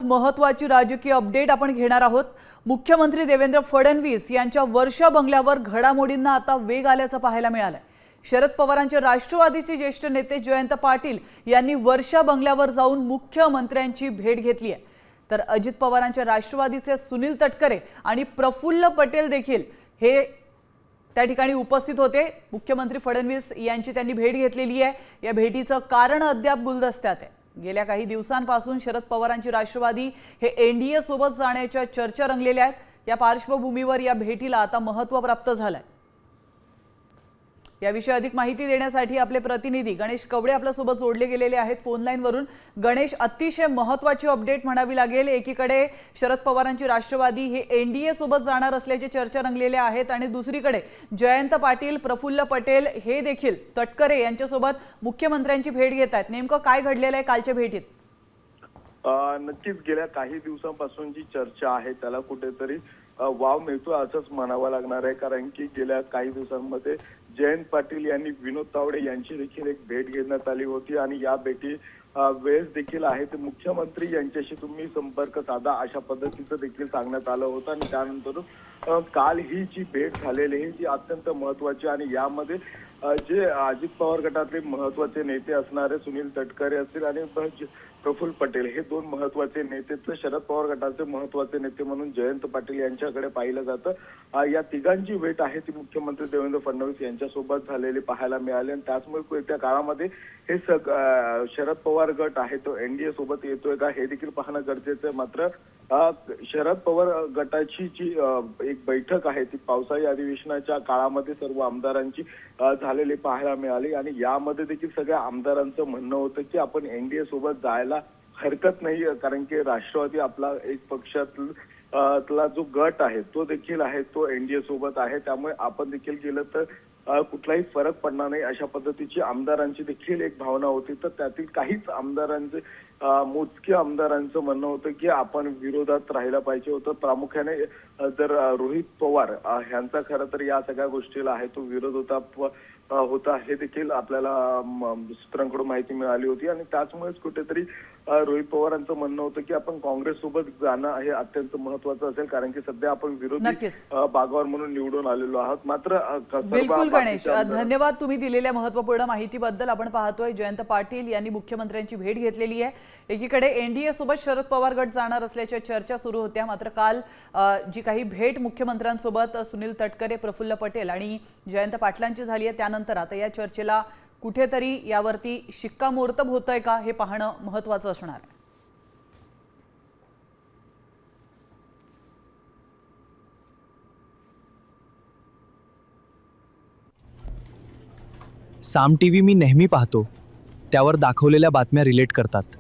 महत्त्वाची राजकीय अपडेट आपण घेणार आहोत। मुख्यमंत्री देवेंद्र फडणवीस यांच्या वर्षा बंगल्यावर घडामोडींना आता वेग आल्याचं पाहायला मिळालंय। शरद पवारांचे राष्ट्रवादीचे ज्येष्ठ नेते जयंत पाटील यांनी वर्षा बंगल्यावर जाऊन मुख्यमंत्र्यांची भेट घेतली आहे। तर अजित पवारांच्या राष्ट्रवादीचे सुनील तटकरे आणि प्रफुल्ल पटेल देखील हे त्या ठिकाणी उपस्थित होते। मुख्यमंत्री फडणवीस यांची त्यांनी भेट घेतलेली आहे। या भेटीचं कारण अद्याप गुलदस्त्यात आहे। गेल्या काही दिवसांपासून शरद पवारांची राष्ट्रवादी हे एनडीए सोबत जाण्याच्या चर्चा रंगलेल्या आहेत। या पार्श्वभूमीवर या भेटीला आता महत्त्व प्राप्त झालंय। याविषयी अधिक माहिती देण्यासाठी आपले प्रतिनिधी गणेश कवडे आपल्या सोबत जोडले गेलेले आहेत फोन लाईन वरून। गणेश, अतिशय महत्त्वाची अपडेट म्हणावी लागेल। एकीकडे शरद पवारांची राष्ट्रवादी हे एनडीए सोबत जाणार असल्याची चर्चा रंगलेल्या आहेत आणि दुसरीकडे जयंत पाटील, प्रफुल्ल पटेल हे देखील तटकरे यांच्यासोबत मुख्यमंत्र्यांची भेट घेत आहेत। नेमकं काय घडलेलं आहे कालच्या भेटीत? नक्कीच गेल्या काही दिवसांपासून जी चर्चा आहे त्याला कुठेतरी वाव मिळतो असंच म्हणावं लागणार आहे। कारण की गेल्या काही दिवसांमध्ये जयंत पाटील यांनी विनोद तावडे यांची देखील एक भेट घेण्यात आली होती आणि या भेटी वेळेस देखील आहे ते मुख्यमंत्री यांच्याशी तुम्ही संपर्क साधा अशा पद्धतीचं देखील सांगण्यात आलं होतं। आणि त्यानंतर काल ही जी भेट झालेली आहे ती अत्यंत महत्त्वाची आणि यामध्ये जे अजित पवार गटातले महत्त्वाचे नेते असणारे सुनील तटकरे असतील आणि प्रफुल्ल पटेल हे दोन महत्त्वाचे नेते, तर शरद पवार गटाचे महत्त्वाचे नेते म्हणून जयंत पाटील यांच्याकडे पाहिलं जातं। या तिघांची भेट आहे ती मुख्यमंत्री देवेंद्र फडणवीस यांच्यासोबत झालेली पाहायला मिळाली आणि त्याचमुळे येत्या काळामध्ये हे शरद पवार गट आहे तो एनडीए सोबत येतोय का हे देखील पाहणं गरजेचं आहे। मात्र शरद पवार गटाची जी एक बैठक आहे ती पावसाळी अधिवेशनाच्या काळामध्ये सर्व आमदारांची झालेली पाहायला मिळाली आणि यामध्ये देखील सगळ्या आमदारांचं म्हणणं होतं की आपण एनडीए सोबत जायला हरकत नाही, कारण की राष्ट्रवादी आपला एक पक्षातला जो गट आहे तो देखील आहे तो एनडीए सोबत आहे, त्यामुळे आपण देखील गेलं तर कुठलाही फरक पडणार नाही अशा पद्धतीची आमदारांची देखील एक भावना होती। तर त्यातील काहीच आमदारांचे मोजके आमदारांचं म्हणणं होतं की आपण विरोधात राहायला पाहिजे होतं। प्रामुख्याने जर रोहित पवार ह्यांचा खरं तर या सगळ्या गोष्टीला आहे तो विरोध होता हे देखील आपल्याला सूत्रांकडून माहिती मिळाली होती आणि त्याचमुळेच कुठेतरी रोहित पवारांचं म्हणणं होतं की आपण काँग्रेस सोबत जाणं हे अत्यंत महत्त्वाचं असेल, कारण की सध्या आपण विरोधी बागावर म्हणून निवडून आलेलो आहोत। मात्र बिलकुल गणेश, धन्यवाद तुम्ही दिलेल्या महत्त्वपूर्ण माहितीबद्दल। आपण पाहतोय जयंत पाटील यांनी मुख्यमंत्र्यांची भेट घेतलेली आहे। एकीकडे एनडीए सोबत शरद पवार गट जाणार असल्याच्या चर्चा सुरू होत्या, मात्र काल जी काही भेट मुख्यमंत्र्यांसोबत सुनील तटकरे, प्रफुल्ल पटेल आणि जयंत पाटलांची झाली आहे त्यानंतर आता या चर्चेला कुठेतरी यावरती शिक्कामोर्तब होतंय का हे पाहणं महत्त्वाचं असणार आहे। साम टीव्ही मी नेहमी पाहतो, त्यावर दाखवलेल्या बातम्या रिलेट करतात।